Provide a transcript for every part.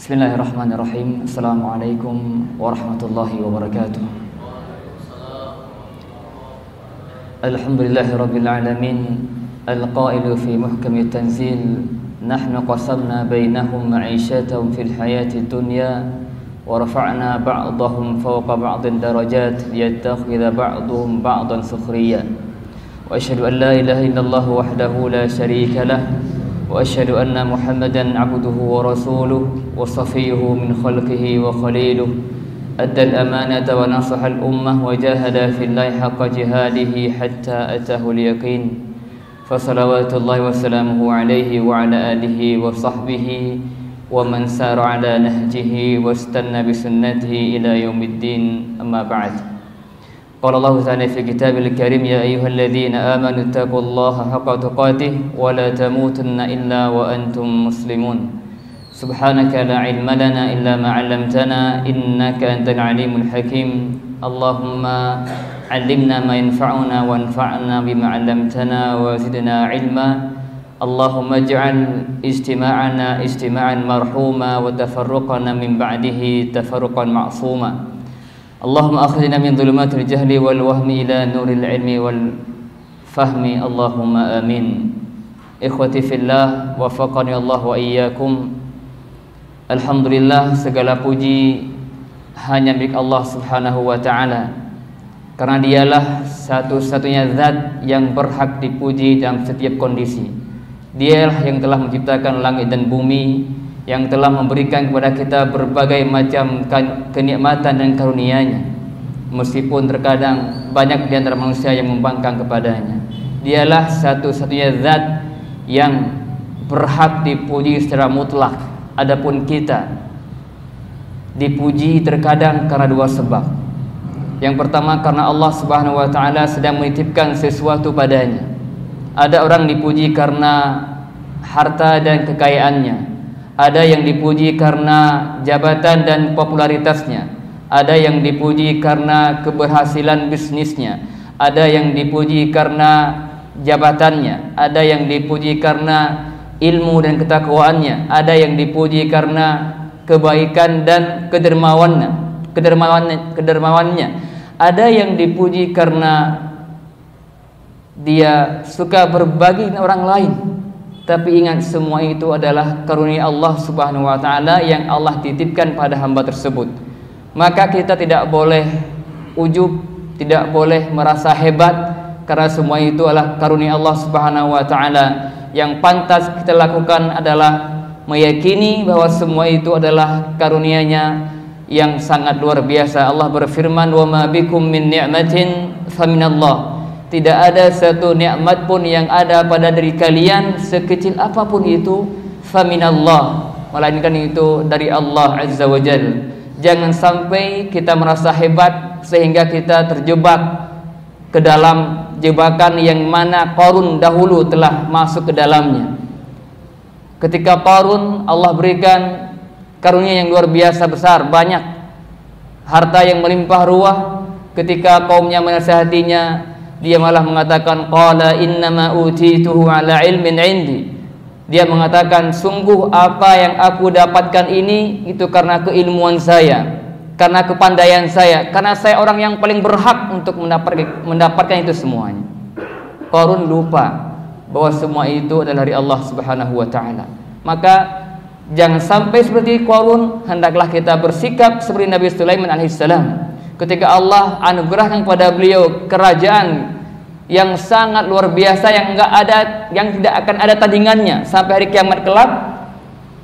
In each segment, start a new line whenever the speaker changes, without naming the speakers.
Bismillahirrahmanirrahim. Assalamualaikum warahmatullahi wabarakatuh. Alhamdulillahirabbil alamin. Al-qailu fi muhkami tanzil, nahnu qasamna bainahum ma'ishatahum fil hayati dunya wa rafa'na ba'dahum fawqa ba'din darajat liyattakhidha ba'duhum ba'dan sukhriya. Wa asyhadu an la ilaha illallah wahdahu la syarika lah wa asyhadu anna Muhammadan 'abduhu wa rasuluhu wa safiyyuhu min khalqihi wa khaliluhu adda al-amanata wa nasaha al-ummah wa jahada fillahi haqqa jihadihi hatta atahu al-yaqin. Fa salawatullahi wa salamuhu alayhi wa ala alihi wa sahbihi wa man sara ala nahjihi wa istanna bi sunnatihi ila yaumiddin, amma ba'd. Qala Allah ta'ala fi kitabil karim, ya ayyuhalladzina amanu taqullaha haqqa tuqatih wa la tamutunna illa wa antum muslimun. Subhanaka la ilma lana illa ma 'allamtana innaka antal alimul hakim. Allahumma 'allimna ma yanfa'una wanfa'na bima 'allamtana wa zidna 'ilma. Allahumma ij'al istima'ana istima'an marhuma wa tafarruqana min ba'dihi tafarruqan ma'suma. Allahumma akhrijna min dhulumatil jahli wal wahmi ila nuril ilmi wal fahmi. Allahumma amin. Ikhwati fillah, wafaqani Allah wa iyyakum. Alhamdulillah, segala puji hanya milik Allah Subhanahu wa ta'ala, karena dialah satu-satunya zat yang berhak dipuji dalam setiap kondisi. Dialah yang telah menciptakan langit dan bumi, yang telah memberikan kepada kita berbagai macam kenikmatan dan karunia-Nya, meskipun terkadang banyak di antara manusia yang membangkang kepadanya. Dialah satu-satunya zat yang berhak dipuji secara mutlak. Adapun kita dipuji terkadang karena dua sebab. Yang pertama, karena Allah Subhanahu wa ta'ala sedang menitipkan sesuatu padanya. Ada orang dipuji karena harta dan kekayaannya, ada yang dipuji karena jabatan dan popularitasnya, ada yang dipuji karena keberhasilan bisnisnya, ada yang dipuji karena jabatannya, ada yang dipuji karena ilmu dan ketakwaannya, ada yang dipuji karena kebaikan dan kedermawannya, ada yang dipuji karena dia suka berbagi dengan orang lain. Tapi ingat, semua itu adalah karunia Allah Subhanahu wa ta'ala yang Allah titipkan pada hamba tersebut. Maka kita tidak boleh ujub, tidak boleh merasa hebat, karena semua itu adalah karunia Allah Subhanahu wa ta'ala. Yang pantas kita lakukan adalah meyakini bahwa semua itu adalah karunia-Nya yang sangat luar biasa. Allah berfirman, wa ma bikum min ni'matin faminallah. Tidak ada satu nikmat pun yang ada pada diri kalian, sekecil apapun itu, faminallah, melainkan itu dari Allah Azza wa Jalla. Jangan sampai kita merasa hebat sehingga kita terjebak ke dalam jebakan yang mana Qarun dahulu telah masuk ke dalamnya. Ketika Qarun, Allah berikan karunia yang luar biasa besar, banyak harta yang melimpah ruah. Ketika kaumnya menasihatinya, dia malah mengatakan, qala innama utituhu ala ilmin indi. Dia mengatakan, sungguh apa yang aku dapatkan ini itu karena keilmuan saya, karena kepandaian saya, karena saya orang yang paling berhak untuk mendapatkan itu semuanya. Qarun lupa bahwa semua itu adalah dari Allah Subhanahu wa ta'ala. Maka jangan sampai seperti Qarun, hendaklah kita bersikap seperti Nabi Sulaiman alaihissalam. Ketika Allah anugerahkan kepada beliau kerajaan yang sangat luar biasa, yang tidak akan ada tandingannya sampai hari kiamat kelak,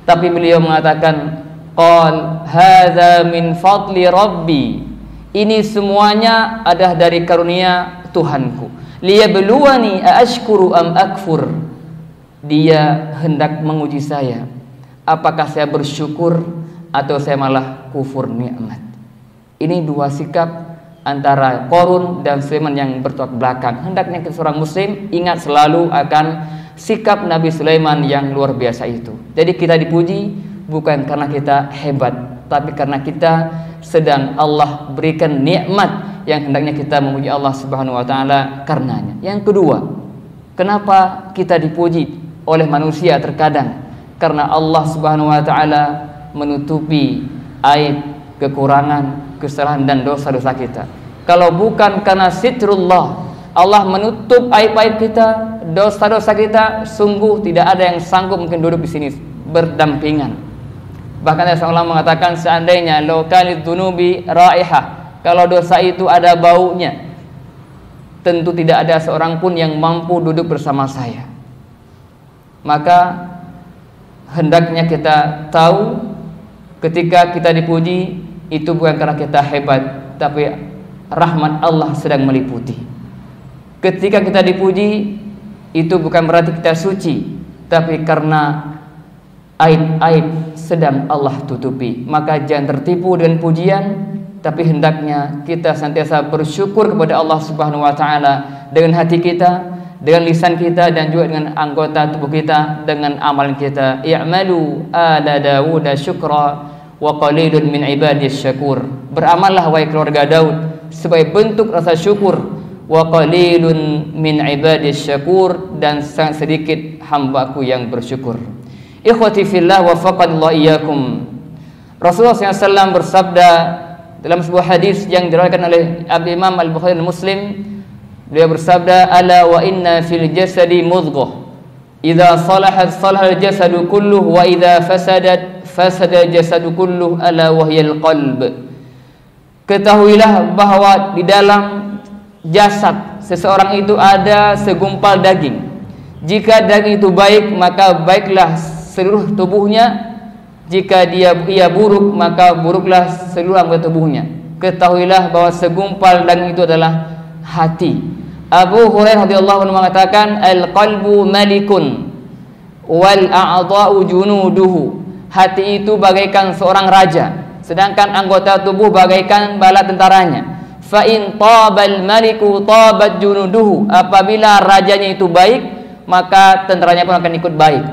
tapi beliau mengatakan, qal hadza min fadli rabbi, ini semuanya adalah dari karunia Tuhanku. Liyabluwani aashkuru am akfur, dia hendak menguji saya, apakah saya bersyukur atau saya malah kufur nikmat. Ini dua sikap antara Qarun dan Sulaiman yang bertolak belakang. Hendaknya seorang muslim ingat selalu akan sikap Nabi Sulaiman yang luar biasa itu. Jadi kita dipuji bukan karena kita hebat, tapi karena kita sedang Allah berikan nikmat yang hendaknya kita memuji Allah Subhanahu wa ta'ala karenanya. Yang kedua, kenapa kita dipuji oleh manusia terkadang? Karena Allah Subhanahu wa ta'ala menutupi aib, kekurangan, kesalahan dan dosa-dosa kita. Kalau bukan karena sitrullah, Allah menutup aib-aib kita, dosa-dosa kita, sungguh tidak ada yang sanggup mungkin duduk di sini berdampingan. Bahkan Rasulullah mengatakan, seandainya law kanat dzunubi raihah, kalau dosa itu ada baunya, tentu tidak ada seorang pun yang mampu duduk bersama saya. Maka hendaknya kita tahu, ketika kita dipuji itu bukan karena kita hebat, tapi rahmat Allah sedang meliputi. Ketika kita dipuji itu bukan berarti kita suci, tapi karena aib-aib sedang Allah tutupi. Maka jangan tertipu dengan pujian, tapi hendaknya kita senantiasa bersyukur kepada Allah Subhanahu wa taala dengan hati kita, dengan lisan kita, dan juga dengan anggota tubuh kita, dengan amalan kita. I'malu ala Daud syukra wa qalilun min ibadis syakur. Beramallah wahai keluarga Daud sebagai bentuk rasa syukur, wa qalilun min ibadis syakur, dan sangat sedikit hambaku yang bersyukur. Ikhwati fillah wafaqanallahu iyyakum. Rasulullah SAW bersabda dalam sebuah hadis yang diriwayatkan oleh Imam Al-Bukhari dan Muslim, beliau bersabda, ala wa inna fil jasadi mudghah idza salahat salaha al-jasadu kulluhu wa idza fasadat fasada al-jasadu kulluhu ala wa hiya al-qalb. Ketahuilah bahwa di dalam jasad seseorang itu ada segumpal daging. Jika daging itu baik, maka baiklah seluruh tubuhnya. Jika ia buruk, maka buruklah seluruh anggota tubuhnya. Ketahuilah bahwa segumpal daging itu adalah hati. Abu Hurairah radhiyallahu anhu mengatakan, al-qalbu malikun wal a'dha'u junuduhu. Hati itu bagaikan seorang raja, sedangkan anggota tubuh bagaikan bala tentaranya. Fa in tabal maliku tabat junuduhu. Apabila rajanya itu baik, maka tentaranya pun akan ikut baik.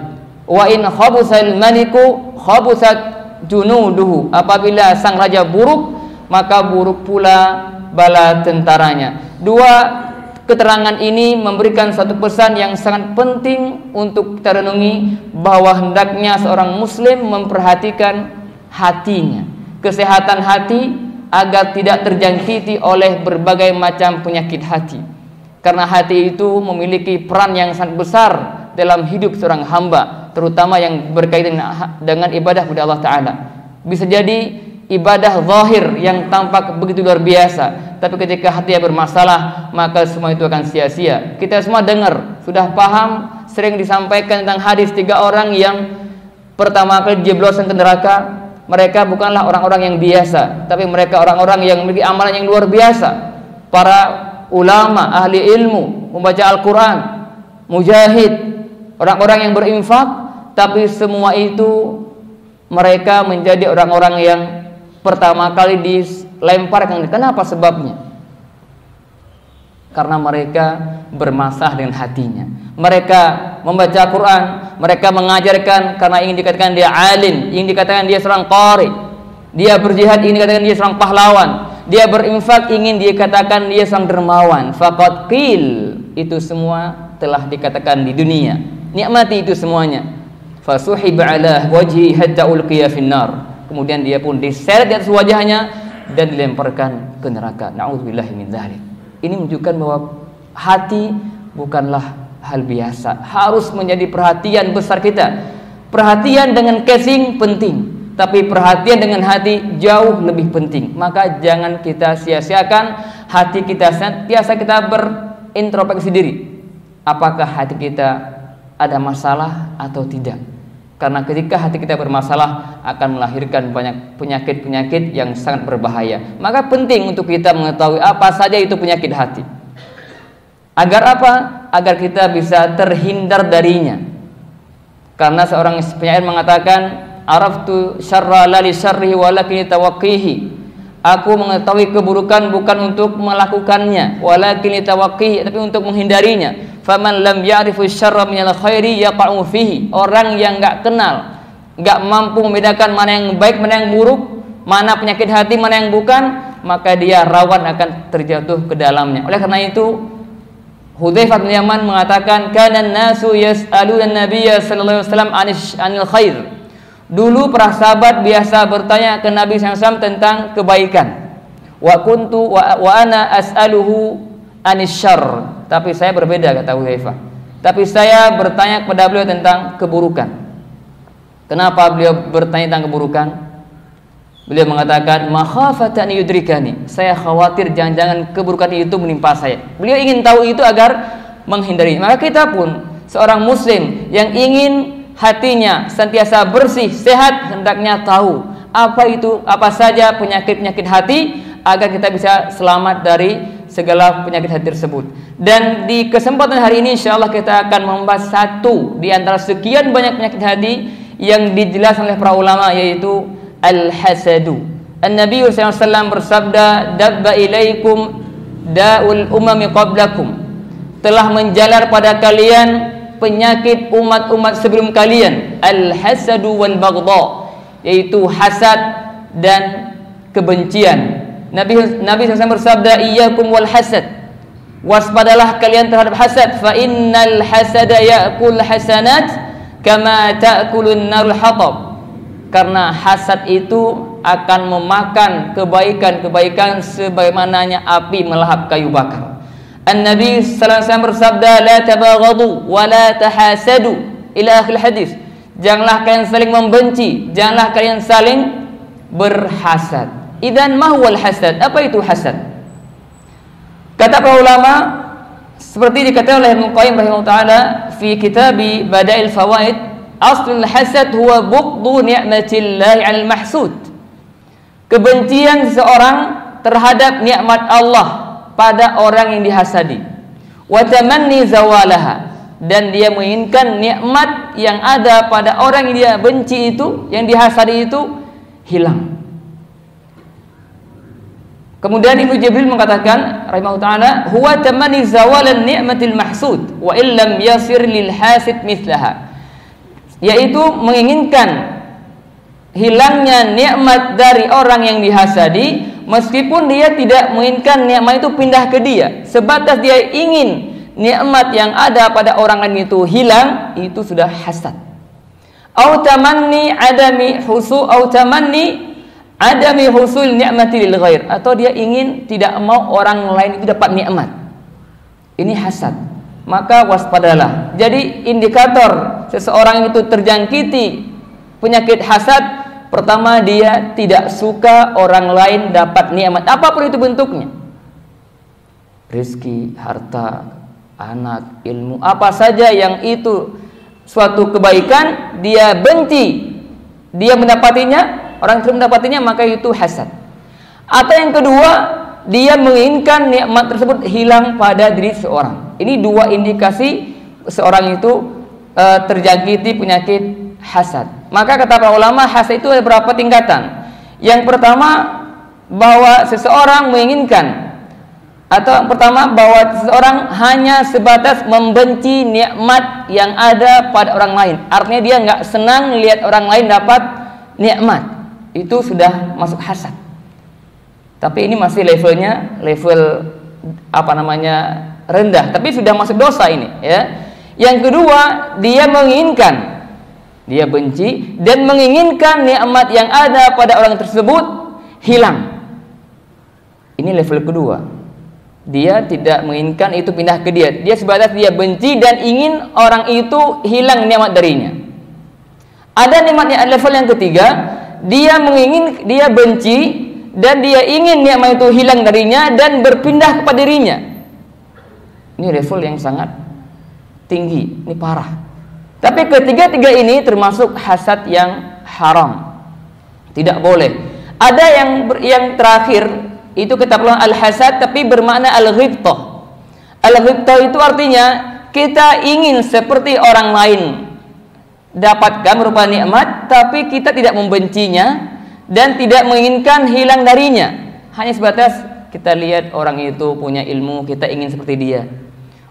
Wa in khabusal maliku khabusat junuduhu. Apabila sang raja buruk, maka buruk pula bala tentaranya. Dua keterangan ini memberikan satu pesan yang sangat penting untuk kita renungi, bahwa hendaknya seorang muslim memperhatikan hatinya, kesehatan hati, agar tidak terjangkiti oleh berbagai macam penyakit hati. Karena hati itu memiliki peran yang sangat besar dalam hidup seorang hamba, terutama yang berkaitan dengan ibadah kepada Allah Ta'ala. Bisa jadi ibadah zahir yang tampak begitu luar biasa, tapi ketika hatinya bermasalah, maka semua itu akan sia-sia. Kita semua dengar, sudah paham, sering disampaikan tentang hadis 3 orang yang pertama kali dijebloskan ke neraka. Mereka bukanlah orang-orang yang biasa, tapi mereka orang-orang yang memiliki amalan yang luar biasa. Para ulama, ahli ilmu, membaca Al-Quran, mujahid, orang-orang yang berinfak, tapi semua itu mereka menjadi orang-orang yang pertama kali dilemparkan. Kenapa sebabnya? Karena mereka bermasalah dengan hatinya. Mereka membaca Quran, mereka mengajarkan karena ingin dikatakan dia alim, ingin dikatakan dia seorang qari. Dia berjihad, ingin dikatakan dia seorang pahlawan. Dia berinfak, ingin dikatakan dia seorang dermawan. Faqad qil, itu semua telah dikatakan di dunia. Nikmati itu semuanya. Fasuhib ala wajhi hatta ulqiya finnar. Kemudian dia pun diseret di atas wajahnya dan dilemparkan ke neraka. Na'udzubillahi min dzalik. Ini menunjukkan bahwa hati bukanlah hal biasa, harus menjadi perhatian besar kita. Perhatian dengan casing penting, tapi perhatian dengan hati jauh lebih penting. Maka jangan kita sia-siakan hati kita, senantiasa kita berintrospeksi diri. Apakah hati kita ada masalah atau tidak? Karena ketika hati kita bermasalah akan melahirkan banyak penyakit-penyakit yang sangat berbahaya. Maka penting untuk kita mengetahui apa saja itu penyakit hati. Agar apa? Agar kita bisa terhindar darinya. Karena seorang penyair mengatakan, araftu syarra la li syarrihi walakin tawaqqihi. Aku mengetahui keburukan bukan untuk melakukannya, walakin tawaqqihi, tapi untuk menghindarinya. Faman lam ya'rifu syarra minal khairi yaqa'u fihi. Orang yang enggak kenal, enggak mampu membedakan mana yang baik, mana yang buruk, mana penyakit hati, mana yang bukan, maka dia rawan akan terjatuh ke dalamnya. Oleh karena itu, Hudzaifah bin Yaman mengatakan, kana an-nasu yas'aluna an-nabiyya sallallahu alaihi wasallam 'anil khair Dulu para sahabat biasa bertanya ke Nabi SAW tentang kebaikan. Wa ana as'aluhu anis syarr. Tapi saya berbeda, kata Hudzaifah. Tapi saya bertanya kepada beliau tentang keburukan. Kenapa beliau bertanya tentang keburukan? Beliau mengatakan, makhafatan yudrikani. Saya khawatir jangan-jangan keburukan itu menimpa saya. Beliau ingin tahu itu agar menghindari. Maka kita pun seorang muslim yang ingin hatinya sentiasa bersih, sehat, hendaknya tahu apa saja penyakit-penyakit hati agar kita bisa selamat dari segala penyakit hati tersebut. Dan di kesempatan hari ini insyaallah kita akan membahas satu di antara sekian banyak penyakit hati yang dijelaskan oleh para ulama, yaitu al-hasadu. An-Nabi sallallahu alaihi wasallam bersabda, dabba ilaikum da'ul umami qablakum. Telah menjalar pada kalian penyakit umat-umat sebelum kalian, al-hasadu wal baghdha, yaitu hasad dan kebencian. Nabi SAW bersabda, iyyakum wal hasad, waspadalah kalian terhadap hasad, fa innal hasada ya'kul hasanat kama ta'kulun narul hatab. Karena hasad itu akan memakan kebaikan-kebaikan sebagaimananya api melahap kayu bakar. An-Nabi sallallahu alaihi wasallam bersabda, la tabaghadu wa la tahasadu, ila akhir hadis. Janganlah kalian saling membenci, janganlah kalian saling berhasad. Idzan ma huwal hasad? Apa itu hasad? Kata para ulama, seperti dikatakan oleh Ibnu Qayyim rahimahullah taala fi kitabi Bada'il Fawaid, aslul hasad huwa bughdu ni'matillahi 'alal mahsud. Kebencian seseorang terhadap nikmat Allah pada orang yang dihasadi. Wa tamanni zawalaha, dan dia menginginkan nikmat yang ada pada orang yang dia benci itu, yang dihasadi itu hilang. Kemudian Ibnu Jibril mengatakan rahimahullah taala, huwa tamanni zawalan ni'matil mahsud wa illam yasir lil hasid mithlaha, yaitu menginginkan hilangnya nikmat dari orang yang dihasadi meskipun dia tidak menginginkan nikmat itu pindah ke dia. Sebatas dia ingin nikmat yang ada pada orang lain itu hilang, itu sudah hasad. Au tamanni adami husul ni'mati lil ghair, atau dia ingin tidak mau orang lain itu dapat nikmat. Ini hasad. Maka waspadalah. Jadi indikator seseorang itu terjangkiti penyakit hasad, pertama dia tidak suka orang lain dapat nikmat apapun itu bentuknya. Rezeki, harta, anak, ilmu, apa saja yang itu suatu kebaikan dia benci. Dia mendapatinya, orang itu mendapatinya, maka itu hasad. Atau yang kedua, dia menginginkan nikmat tersebut hilang pada diri seorang. Ini dua indikasi seorang itu terjangkiti penyakit hasad. Maka kata para ulama, hasad itu ada beberapa tingkatan. Yang pertama, bahwa seseorang menginginkan, atau pertama bahwa seseorang hanya sebatas membenci nikmat yang ada pada orang lain. Artinya dia nggak senang lihat orang lain dapat nikmat. Itu sudah masuk hasad. Tapi ini masih level rendah, tapi sudah masuk dosa ini, ya. Yang kedua, dia menginginkan, dia benci dan menginginkan nikmat yang ada pada orang tersebut hilang. Ini level kedua. Dia tidak menginginkan itu pindah ke dia. Dia sebatas dia benci dan ingin orang itu hilang nikmat darinya. Ada nikmatnya, level yang ketiga, dia benci dan dia ingin nikmat itu hilang darinya dan berpindah kepada dirinya. Ini level yang sangat tinggi, ini parah. Tapi ketiga-tiga ini termasuk hasad yang haram, tidak boleh. Ada yang terakhir, itu kita bilang al-hasad tapi bermakna al-ghibtah. Al-ghibtah itu artinya kita ingin seperti orang lain dapatkan berupa nikmat, tapi kita tidak membencinya dan tidak menginginkan hilang darinya. Hanya sebatas kita lihat orang itu punya ilmu, kita ingin seperti dia.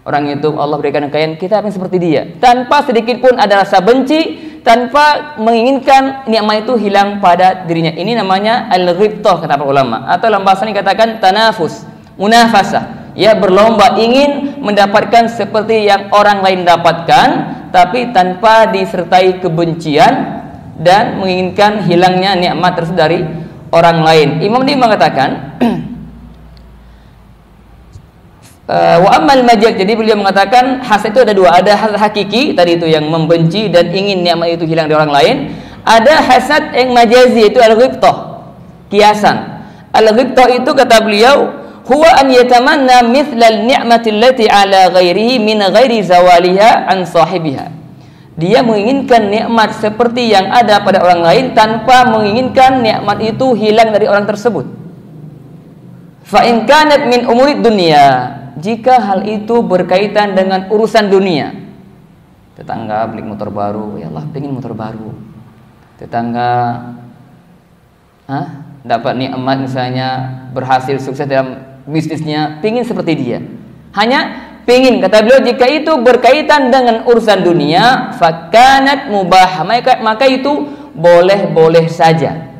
Orang itu Allah berikan kekayaan, kita ingin seperti dia. Tanpa sedikit pun ada rasa benci, tanpa menginginkan nikmat itu hilang pada dirinya. Ini namanya al-ghibtah kata para ulama. Atau dalam bahasa ini katakan tanafus, munafasah. Ya, berlomba ingin mendapatkan seperti yang orang lain dapatkan, tapi tanpa disertai kebencian dan menginginkan hilangnya nikmat tersebut dari orang lain. Imam ini mengatakan wa ammal majaz, jadi beliau mengatakan hasad itu ada dua, ada hasad hakiki tadi itu yang membenci dan ingin nikmat itu hilang dari orang lain, ada hasad yang majazi itu al-ghibtah, kiasan. Al-ghibtah itu kata beliau huwa an yatamanna mithla al-ni'mati allati ala ghairihi min ghairi zawaliha an sahibiha. Dia menginginkan nikmat seperti yang ada pada orang lain tanpa menginginkan nikmat itu hilang dari orang tersebut. Fa in kanat min umuri dunya, jika hal itu berkaitan dengan urusan dunia, tetangga beli motor baru, ya Allah pengen motor baru. Tetangga dapat nikmat misalnya berhasil sukses dalam bisnisnya, pingin seperti dia. Hanya pingin, kata beliau, jika itu berkaitan dengan urusan dunia, fakanat mubah, maka itu boleh-boleh saja.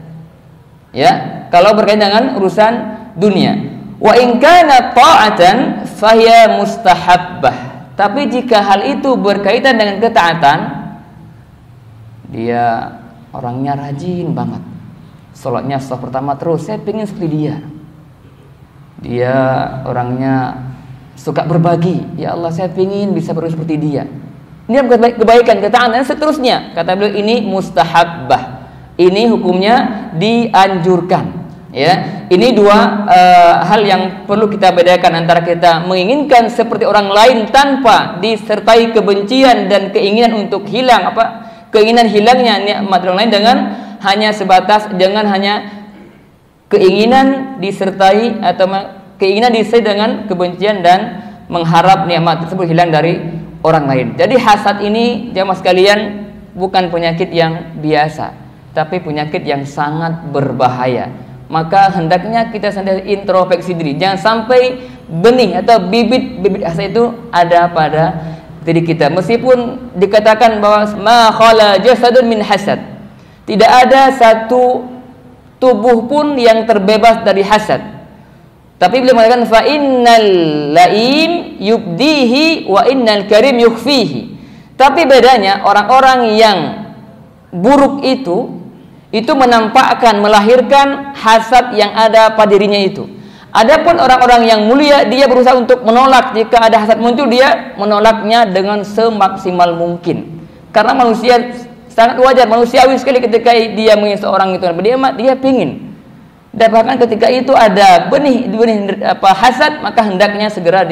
Ya, kalau berkaitan dengan urusan dunia. Wa in kana ta'atan fahiya mustahabbah. Tapi jika hal itu berkaitan dengan ketaatan, dia orangnya rajin banget, sholatnya saf pertama terus, saya pengen seperti dia. Dia orangnya suka berbagi, ya Allah saya pengen bisa berbagi seperti dia. Ini kebaikan, ketaatan dan seterusnya. Kata beliau ini mustahabbah. Ini hukumnya dianjurkan. Ya, ini dua hal yang perlu kita bedakan antara kita menginginkan seperti orang lain tanpa disertai kebencian dan keinginan untuk hilang keinginan hilangnya nikmat orang lain, dengan hanya sebatas dengan hanya keinginan disertai atau keinginan disertai dengan kebencian dan mengharap nikmat tersebut hilang dari orang lain. Jadi hasad ini jamaah sekalian bukan penyakit yang biasa, tapi penyakit yang sangat berbahaya. Maka hendaknya kita senantiasa introspeksi diri, jangan sampai benih atau bibit hasad itu ada pada diri kita. Meskipun dikatakan bahwa ma khala jasadun min hasad, tidak ada satu tubuh pun yang terbebas dari hasad. Tapi beliau mengatakan fa innal laim yubdihi wa innal karim yukhfihi. Tapi bedanya orang-orang yang buruk itu menampakkan, melahirkan hasad yang ada pada dirinya itu. Adapun orang-orang yang mulia, dia berusaha untuk menolak. Jika ada hasad muncul, dia menolaknya dengan semaksimal mungkin. Karena manusia sangat wajar, manusiawi sekali ketika dia mengingin seorang itu, dia pingin. Dan bahkan ketika itu ada benih hasad, maka hendaknya segera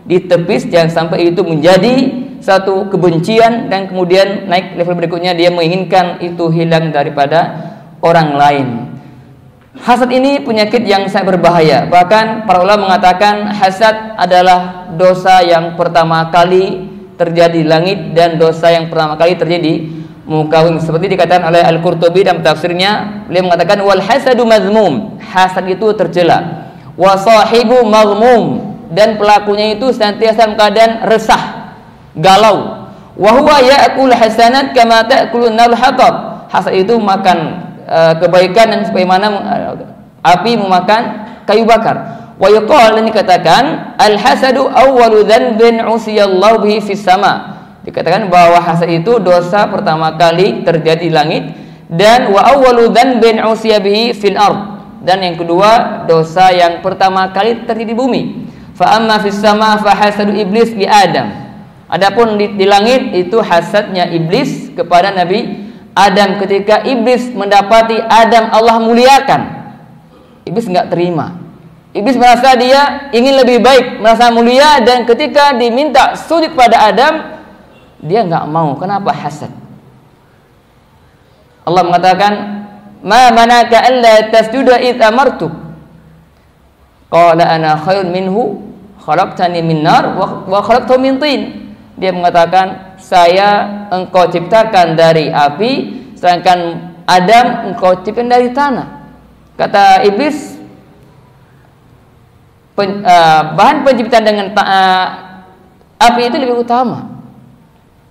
ditepis, jangan sampai itu menjadi satu kebencian dan kemudian naik level berikutnya dia menginginkan itu hilang daripada orang lain. Hasad ini penyakit yang sangat berbahaya. Bahkan para ulama mengatakan hasad adalah dosa yang pertama kali terjadi di langit dan dosa yang pertama kali terjadi di muka bumi. Seperti dikatakan oleh Al-Qurtubi dalam tafsirnya, beliau mengatakan wal hasadu mazmum, hasad itu tercela. Wa sahibu maghmum, dan pelakunya itu senantiasa dalam keadaan resah, galau. Wa huwa ya'kul hasanat kama ta'kulun nar hatab. Hasad itu makan kebaikan dan sebagaimana api memakan kayu bakar. Wa yuqal, ini dikatakan al hasadu awwalu dhanbin usiyallahu bihi fis sama. Dikatakan bahwa hasad itu dosa pertama kali terjadi di langit, dan wa awwalu dhanbin usiya bihi fil ard, dan yang kedua dosa yang pertama kali terjadi di bumi. Fa amma fis sama fa hasadu iblis li Adam. Adapun di langit itu hasadnya iblis kepada Nabi Adam. Ketika iblis mendapati Adam Allah muliakan, iblis enggak terima. Iblis merasa dia ingin lebih baik, merasa mulia, dan ketika diminta sujud pada Adam, dia enggak mau. Kenapa? Hasad. Allah mengatakan, "Ma manaka alla tasjuda id amartuk?" Qala ana khairun minhu, khalaqtani min nar wa khalaqtahu min tin. Dia mengatakan, saya engkau ciptakan dari api, sedangkan Adam engkau ciptakan dari tanah. Kata iblis, bahan penciptaan dengan api itu lebih utama.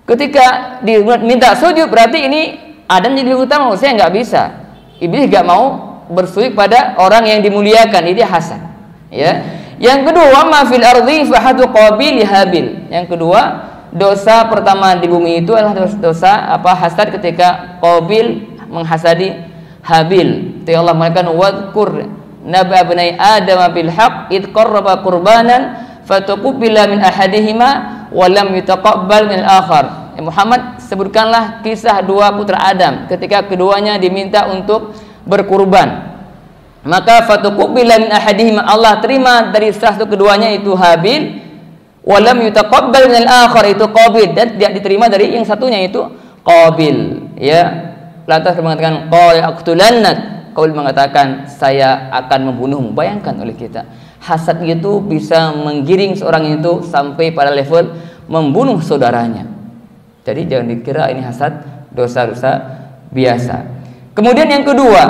Ketika diminta sujud, berarti ini Adam jadi lebih utama. Saya nggak bisa. Iblis nggak mau bersujud pada orang yang dimuliakan. Ini hasad. Ya. Yang kedua, ma fil ardi fahadu qabil habil. Yang kedua, dosa pertama di bumi itu adalah dosa hasad ketika Qabil menghasadi Habil. Itu Allah mengatakan wadkur naba abnai adam bil haqq id qarraba qurbanan fatuqbila min ahadihima wa lam yutaqabbal min al-akhar. Muhammad, sebutkanlah kisah dua putra Adam ketika keduanya diminta untuk berkurban. Maka fatuqbila min ahadihima, Allah terima dari salah satu keduanya itu Habil, wa lam yutaqabbal min al-akhar itu Qabil, dan tidak diterima dari yang satunya itu Qabil. Ya, lantas mengatakan qala aqtulannak, Qabil mengatakan saya akan membunuhmu. Bayangkan oleh kita, hasad itu bisa menggiring seorang itu sampai pada level membunuh saudaranya. Jadi jangan dikira ini hasad dosa-dosa biasa. Kemudian yang kedua,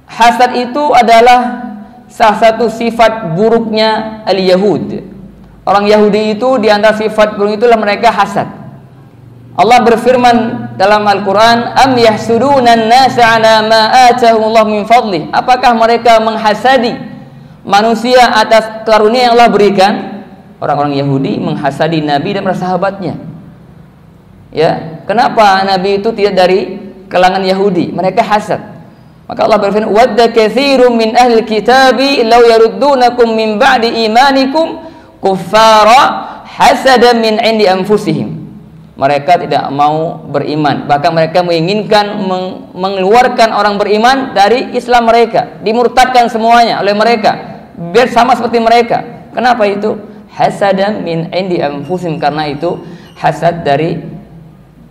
hasad itu adalah salah satu sifat buruknya al-Yahud. Orang Yahudi itu di antara sifat buruk itulah mereka hasad. Allah berfirman dalam Al-Quran, am yahsuduna an-nasa ala ma atahumullah min fadlih. Apakah mereka menghasadi manusia atas karunia yang Allah berikan? Orang-orang Yahudi menghasadi Nabi dan para sahabatnya. Ya, kenapa Nabi itu tidak dari kalangan Yahudi? Mereka hasad. Maka Allah berfirman, wadda katsirum min ahli kitabi law yaruddunakum min ba'di imanikum kuffara hasadan min 'indi anfusihim. Mereka tidak mau beriman, bahkan mereka menginginkan mengeluarkan orang beriman dari Islam mereka, dimurtadkan semuanya oleh mereka biar sama seperti mereka. Kenapa itu? Hasadan min 'indi anfusihim, karena itu hasad dari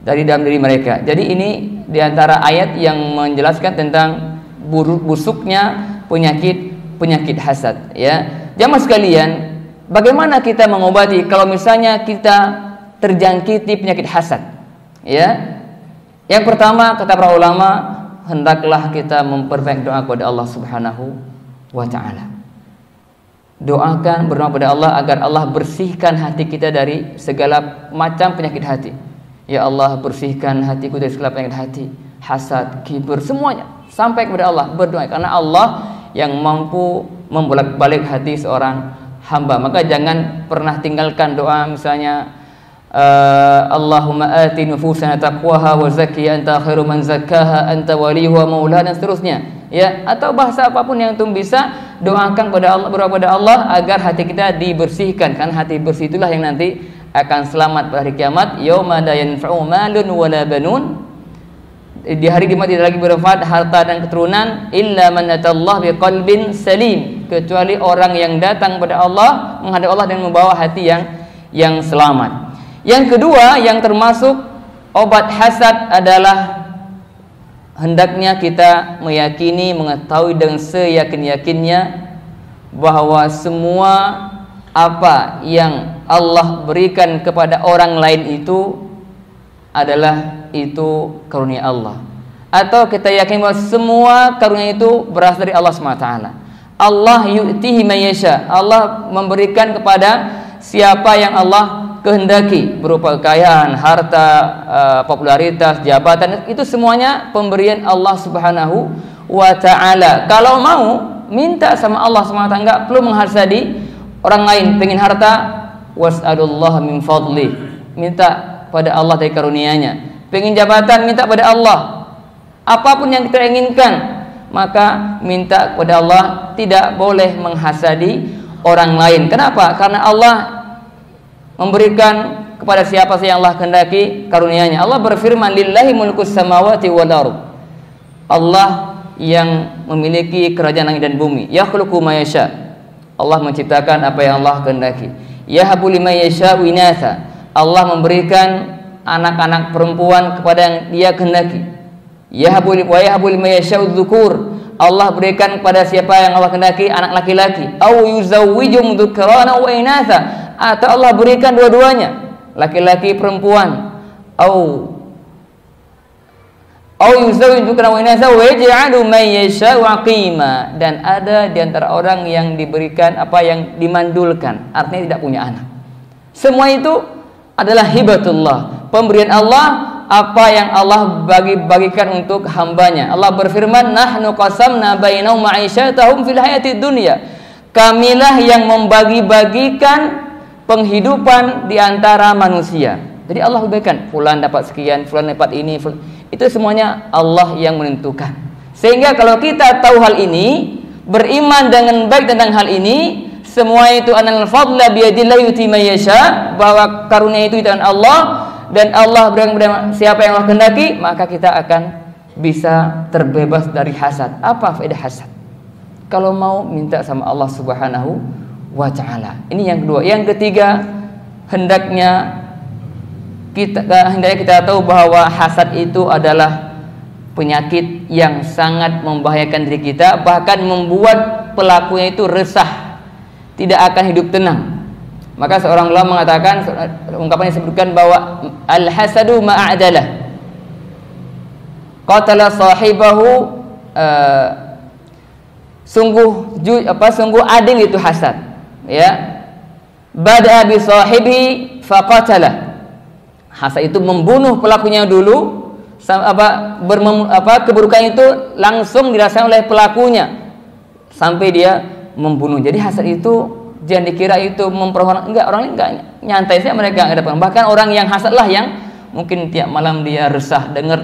dalam diri mereka. Jadi ini diantara ayat yang menjelaskan tentang busuknya penyakit hasad. Ya, jamaah sekalian, bagaimana kita mengobati kalau misalnya kita terjangkiti penyakit hasad? Ya, yang pertama kata para ulama, hendaklah kita memperbanyak doa kepada Allah Subhanahu wa Ta'ala. Doakan, berdoa kepada Allah agar Allah bersihkan hati kita dari segala macam penyakit hati. Ya Allah, bersihkan hatiku dari segala penyakit hati, hasad, kibir, semuanya. Sampai kepada Allah berdoa, karena Allah yang mampu membolak-balik hati seorang hamba. Maka jangan pernah tinggalkan doa misalnya Allahumma ati nufusana taqwaha wa zakkiha anta khairu man zakkaha anta waliyuha maulaha, dan seterusnya. Ya, atau bahasa apapun yang antum bisa, doakan kepada Allah, berdoa kepada Allah agar hati kita dibersihkan, karena hati bersih itulah yang nanti akan selamat pada hari kiamat. Yauma la yanfa'u malun wala banun, di hari di mana tidak lagi bermanfaat harta dan keturunan, illa man atallaha biqalbin salim, kecuali orang yang datang kepada Allah, menghadap Allah dan membawa hati yang selamat. Yang kedua, yang termasuk obat hasad adalah hendaknya kita meyakini, mengetahui dengan seyakin-yakinnya bahwa semua apa yang Allah berikan kepada orang lain itu adalah itu karunia Allah. Atau kita yakin bahwa semua karunia itu berasal dari Allah SWT. Allah yu'tihi man yasha, Allah memberikan kepada siapa yang Allah kehendaki, berupa kekayaan, harta, popularitas, jabatan, itu semuanya pemberian Allah Subhanahu wa Ta'ala. Kalau mau minta sama Allah SWT, enggak perlu menghasadi orang lain. Pengen harta, was'alullah min fadli, minta pada Allah dari karunia-Nya. Pengen jabatan, minta pada Allah. Apapun yang kita inginkan, maka minta kepada Allah, tidak boleh menghasadi orang lain. Kenapa? Karena Allah memberikan kepada siapa saja yang Allah kehendaki karunia-Nya. Allah berfirman, lillahi mulkus samawati wal ardh. Allah yang memiliki kerajaan langit dan bumi. Yakhluqu ma yasha. Allah menciptakan apa yang Allah kehendaki. Yahabu liman yasha'u inatha. Allah memberikan anak-anak perempuan kepada yang Dia kehendaki. Yahabu liman yasha'u dzukur. Allah berikan kepada siapa yang Allah kehendaki anak laki-laki. Au yuzawwijum dzukrana wa inatha. Atau Allah berikan dua-duanya, laki-laki perempuan. Au yuzawwijum dzukrana wa inatha wa yaj'alu man yasha'u aqima. Dan ada di antara orang yang diberikan apa yang dimandulkan, artinya tidak punya anak. Semua itu adalah hibatullah, pemberian Allah, apa yang Allah bagikan untuk hambanya. Allah berfirman, nahnu qasamna bainahum ma'isyatahum fil hayatid dunya. Kamilah yang membagi-bagikan penghidupan di antara manusia. Jadi Allah berikan, fulan dapat sekian, fulan dapat ini, Itu semuanya Allah yang menentukan. Sehingga kalau kita tahu hal ini, beriman dengan baik tentang hal ini, semua itu anal fadla biyadillah yuti may yasha, bahwa karunia itu di tangan Allah dan Allah berikan kepada siapa yang Allah kehendaki, maka kita akan bisa terbebas dari hasad. Apa faedah hasad? Kalau mau minta sama Allah Subhanahu wa ta'ala. Ini yang kedua. Yang ketiga, hendaknya kita tahu bahwa hasad itu adalah penyakit yang sangat membahayakan diri kita, bahkan membuat pelakunya itu resah, tidak akan hidup tenang. Maka seorang ulama mengatakan, ungkapan yang disebutkan bahwa al-hasadu ma'adalah, qatala sahibahu, sungguh adil itu hasad, ya. Bada'a bi sahibi faqatalah. Hasad itu membunuh pelakunya dulu, keburukan itu langsung dirasakan oleh pelakunya sampai dia membunuh. Jadi hasad itu jangan dikira itu memperhormatkan, enggak, orang ini enggak nyantai saja mereka ada. Bahkan orang yang hasad lah yang mungkin tiap malam dia resah dengar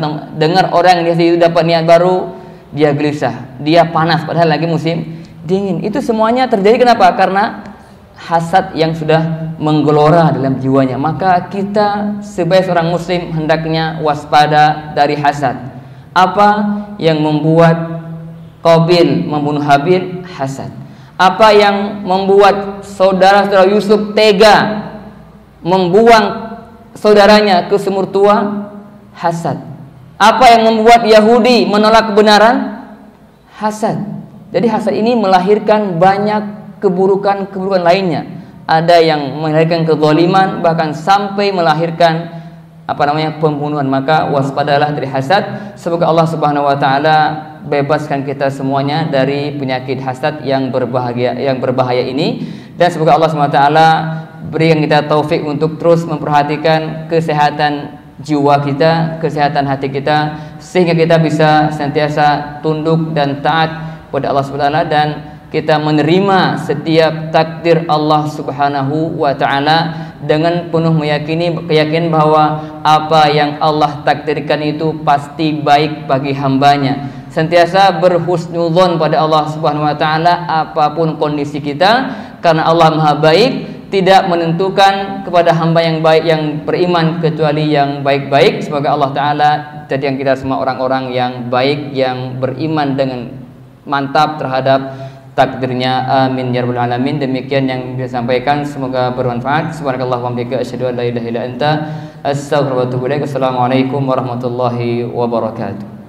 orang yang itu dapat niat baru, dia gelisah, dia panas padahal lagi musim dingin. Itu semuanya terjadi kenapa? Karena hasad yang sudah menggelora dalam jiwanya. Maka kita sebagai seorang muslim hendaknya waspada dari hasad. Apa yang membuat Qabil membunuh Habil? Hasad. Apa yang membuat saudara-saudara Yusuf tega membuang saudaranya ke sumur tua? Hasad. Apa yang membuat Yahudi menolak kebenaran? Hasad. Jadi hasad ini melahirkan banyak keburukan-keburukan lainnya. Ada yang melahirkan kezaliman, bahkan sampai melahirkan pembunuhan. Maka waspadalah dari hasad. Semoga Allah Subhanahu wa taala bebaskan kita semuanya dari penyakit hasad yang berbahaya ini, dan semoga Allah Subhanahu wa taala berikan kita taufik untuk terus memperhatikan kesehatan jiwa kita, kesehatan hati kita, sehingga kita bisa senantiasa tunduk dan taat kepada Allah Subhanahu wa taala, dan kita menerima setiap takdir Allah Subhanahu wa taala dengan penuh keyakinan bahwa apa yang Allah takdirkan itu pasti baik bagi hambanya. Senantiasa berhusnudzon pada Allah Subhanahu wa taala apapun kondisi kita, karena Allah Maha Baik, tidak menentukan kepada hamba yang baik yang beriman kecuali yang baik-baik. Semoga Allah taala jadikan kita semua orang-orang yang baik, yang beriman dengan mantap terhadap takdirnya. Amin ya rabbal alamin. Demikian yang disampaikan, semoga bermanfaat. Subhanakallahumma wa bihamdika asyhadu an la ilaha illa anta astaghfiruka wa atubu ilaik. Assalamualaikum warahmatullahi wabarakatuh.